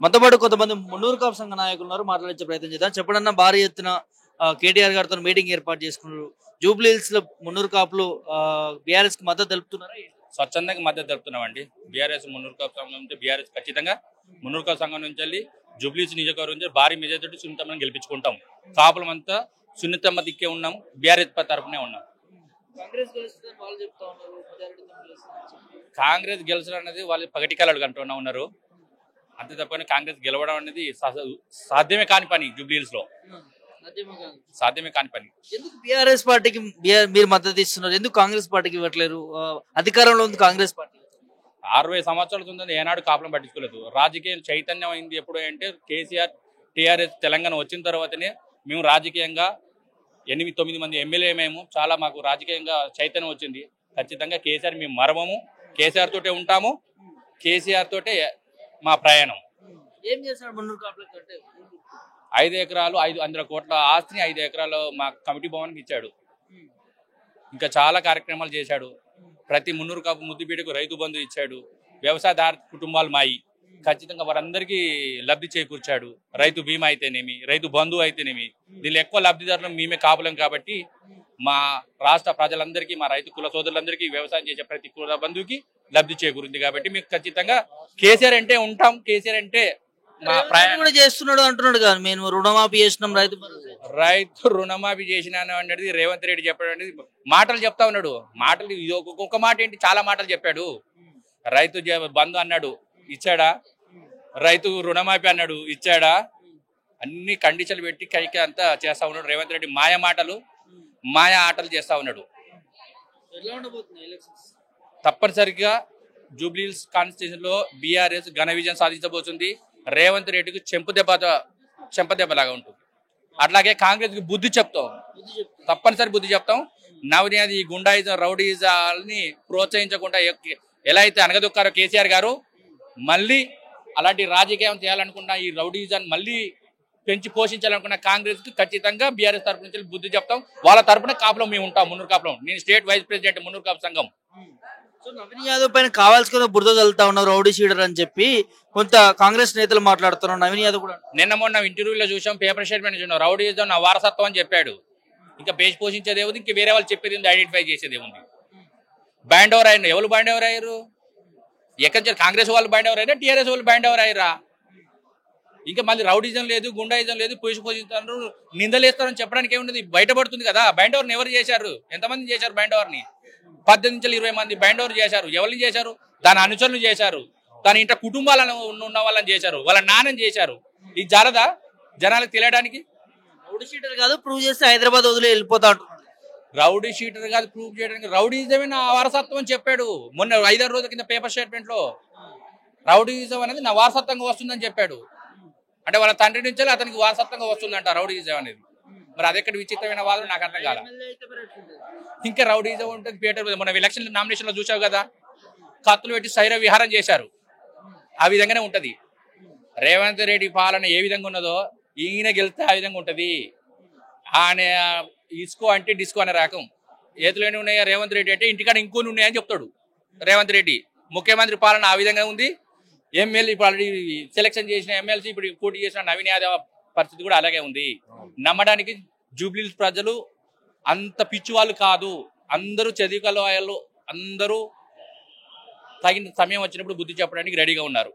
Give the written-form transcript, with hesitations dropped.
మనతో పాటు కొంతమంది మున్నూరు కాపు సంఘ నాయకులు ఉన్నారు. మాట్లాడించే ప్రయత్నం చేద్దాం. చెప్పడన్నా భారీ ఎత్తున కేటీఆర్ గారితో మీటింగ్ ఏర్పాటు చేసుకున్నారు. జూబ్లీ హిల్స్ లో మున్నూరు కాపులు బీఆర్ఎస్ కి మద్దతు తెలుపుతున్నారా? స్వచ్ఛందంగా మద్దతు తెలుపుతున్నామండి. బీఆర్ఎస్ మున్నూరు కాపు సంఘం నుంచి బీఆర్ఎస్ ఖచ్చితంగా మున్నూరు కాపు సంఘం నుంచి వెళ్ళి జూబ్లీస్ నియోజకవర్గం నుంచి భారీ మెజారిటీ సున్నితమ్మని గెలిపించుకుంటాం. కాపులమంతా సున్నితమ్మ దిక్కే ఉన్నాం, బీఆర్ఎస్ తరఫునే ఉన్నాం. కాంగ్రెస్ గెలిచడం అనేది వాళ్ళు పగటికాలు అంటున్నా ఉన్నారు. అంతే తప్పని కాంగ్రెస్ గెలవడం అనేది సాధ్యమే కాని పని. జూబ్లీహిల్స్ లో సాధ్యమే కాని పని. ఎందుకు బీఆర్ఎస్ పార్టీకి మీరు మద్దతు ఇస్తున్నారు? ఎందుకు కాంగ్రెస్ పార్టీకి ఇవ్వట్లేరు? అధికారంలో ఉంది కాంగ్రెస్ పార్టీ. 60 సంవత్సరాల ఉందని ఏనాడు కాపులం పట్టించుకోలేదు. రాజకీయం చైతన్యం అయింది ఎప్పుడు అంటే కేసీఆర్ టీఆర్ఎస్ తెలంగాణ వచ్చిన తర్వాతనే మేము రాజకీయంగా 8-9 మంది ఎమ్మెల్యే మేము చాలా మాకు రాజకీయంగా చైతన్యం వచ్చింది. ఖచ్చితంగా కేసీఆర్ మేము మరవము, కేసీఆర్ తోటే ఉంటాము, కేసీఆర్ తోటే మా ప్రయాణం. ఏం చేశాడు మున్నూరు కాపులకు? 5 ఎకరాలు 500 కోట్ల ఆస్తిని 5 ఎకరాలు మా కమిటీ భవన్కి ఇచ్చాడు. ఇంకా చాలా కార్యక్రమాలు చేశాడు. ప్రతి మున్నూరు కాపు ముద్దుబిడ్డకు రైతు బంధు ఇచ్చాడు. వ్యవసాయదారు కుటుంబాలు మాయి ఖచ్చితంగా వారందరికీ లబ్ధి చేకూర్చాడు. రైతు బీమా అయితేనేమి, రైతు బంధువు అయితేనేమి, దీనిలో ఎక్కువ లబ్ధిదారులు మేమే కాపులం కాబట్టి మా రాష్ట్ర ప్రజలందరికీ, మా రైతు కుల సోదరులందరికీ, వ్యవసాయం చేసే ప్రతి కుల బంధువుకి లబ్ధి చేకూరింది. కాబట్టి మీకు ఖచ్చితంగా కేసీఆర్ అంటే ఉంటాం, కేసీఆర్ అంటే మా ప్రయాణం కూడా చేస్తున్నాడు అంటున్నాడు కదా. మేము రుణమాఫీ చేసినాం, రైతు రుణమాఫీ చేసినాను అనేది రేవంత్ రెడ్డి చెప్పాడు అనేది మాటలు చెప్తా ఉన్నాడు. మాటలు ఒక్కొక్క మాట ఏంటి, చాలా మాటలు చెప్పాడు. రైతు బంధు అన్నాడు, ఇచ్చాడా? రైతు రుణమాఫీ అన్నాడు, ఇచ్చాడా? అన్ని కండిషన్లు పెట్టి కైకి అంతా చేస్తా ఉన్నాడు రేవంత్ రెడ్డి. మాయా మాటలు, మాయా ఆటలు చేస్తా ఉన్నాడు. తప్పనిసరిగా జూబ్లీహిల్స్ కాన్స్టిట్యూషన్ లో బీఆర్ఎస్ ఘన విజయం సాధించబోతుంది. రేవంత్ రెడ్డికి చెంపదెబ్బలాగా ఉంటుంది. అట్లాగే కాంగ్రెస్ కి బుద్ధి చెప్తాం, తప్పనిసరి బుద్ధి చెప్తాం. నవనియాది ఈ గుండాయిజం రౌడీజాలని ప్రోత్సహించకుండా ఎలా అయితే అనగదొక్కారో కేసీఆర్ గారు, మళ్ళీ అలాంటి రాజకీయం చేయాలనుకున్న ఈ రౌడీజాన్ని మళ్ళీ పెంచి పోషించాలనుకున్న కాంగ్రెస్ కి ఖచ్చితంగా బీఆర్ఎస్ తరఫు నుంచి బుద్ధి చెప్తాం. వాళ్ళ తరఫున కాపులం మేము ఉంటాం. మున్నూరు కాపులం. నేను state vice president Munnuru Kapu సంఘం. నవీన్ యాదవ్ పైన కావాల్సిన బురద చల్లుతా ఉన్నారు, రౌడీ షీడర్ అని చెప్పి కొంత కాంగ్రెస్ నేతలు మాట్లాడుతున్నారు. నవీన్ యాదవ్ కూడా నిన్న మొన్న ఇంటర్వ్యూలో చూసాం, పేపర్ స్టేట్మెంట్ చూసాం. రౌడీజం నా వారసత్వం అని చెప్పాడు. ఇంకా పేజ్ పోషించేది ఏముంది? ఇంకా వేరే వాళ్ళు చెప్పేది ఐడెంటిఫై చేసేది ఏముంది? బ్యాండ్ ఓవర్ అయిన ఎవరు బ్యాండ్ ఓవర్ అయ్యారు? ఎక్కడి నుంచి? కాంగ్రెస్ వాళ్ళు బ్యాండ్ ఓవర్ అయినా, టీఆర్ఎస్ వాళ్ళు బ్యాండ్ ఓవర్ అయ్యారా? ఇంకా మళ్ళీ రౌడీజం లేదు, గుండాయిజం లేదు, పోషిస్తారు, నిందలేస్తారని చెప్పడానికి ఏముంది? బయటపడుతుంది కదా. బ్యాండ్ ఓవర్ని ఎవరు చేశారు? ఎంతమంది చేశారు బ్యాండ్ ఓవర్ని? 18 నుంచి 20 మంది బ్యాండ్ ఓవర్ చేశారు. ఎవరిని చేశారు? దాని అనుచరులు చేశారు, దాని ఇంట కుటుంబాలను ఉన్న వాళ్ళని చేశారు, వాళ్ళ నాన్నని చేశారు. ఇది జారదా జనాలకు తెలియడానికి? రౌడీ షీటర్ కాదు, ప్రూవ్ చేస్తే హైదరాబాద్ వదిలి వెళ్ళిపోతా అంటున్నాడు. రౌడీ షీటర్ కాదు, ప్రూవ్ చేయడానికి రౌడీజమే నా వారసత్వం అని చెప్పాడు మొన్న 5-6 రోజుల కింద పేపర్ స్టేట్మెంట్ లో. రౌడీజం అనేది నా వారసత్వంగా వస్తుందని చెప్పాడు. అంటే వాళ్ళ తండ్రి నుంచి అతనికి వారసత్వంగా వస్తుందంట రౌడీజం అనేది. మరి అదెక్కడ విచిత్రమైన వాళ్ళు నాకు అర్థం కాదు. ఇంకా రౌడీజం ఉంటుంది పేట. మన ఎలక్షన్ నామినేషన్ లో చూసావు కదా, కత్తులు పెట్టి సైర విహారం చేశారు. ఆ విధంగానే ఉంటది రేవంత్ రెడ్డి పాలన. ఏ విధంగా ఉన్నదో ఈయన గెలిస్తే ఆ విధంగా ఉంటది. ఆయన ఇస్కో అంటే డిస్కో అనే రకం. ఏతులేని ఉన్నాయా రేవంత్ రెడ్డి అంటే ఇంటికాడ ఇంకొని ఉన్నాయని చెప్తాడు రేవంత్ రెడ్డి. ముఖ్యమంత్రి పాలన ఆ విధంగా ఉంది. ఎమ్మెల్యే ఇప్పుడు ఆల్రెడీ సెలెక్షన్ చేసిన ఎమ్మెల్సీ ఇప్పుడు పోటీ చేసిన నవీన్ యాదవ్ పరిస్థితి కూడా అలాగే ఉంది. నమ్మడానికి జూబ్లీహిల్స్ ప్రజలు అంత పిచ్చి వాళ్ళు కాదు. అందరూ చదివికల వాళ్ళు, అందరూ తగిన సమయం వచ్చినప్పుడు బుద్ధి చెప్పడానికి రెడీగా ఉన్నారు.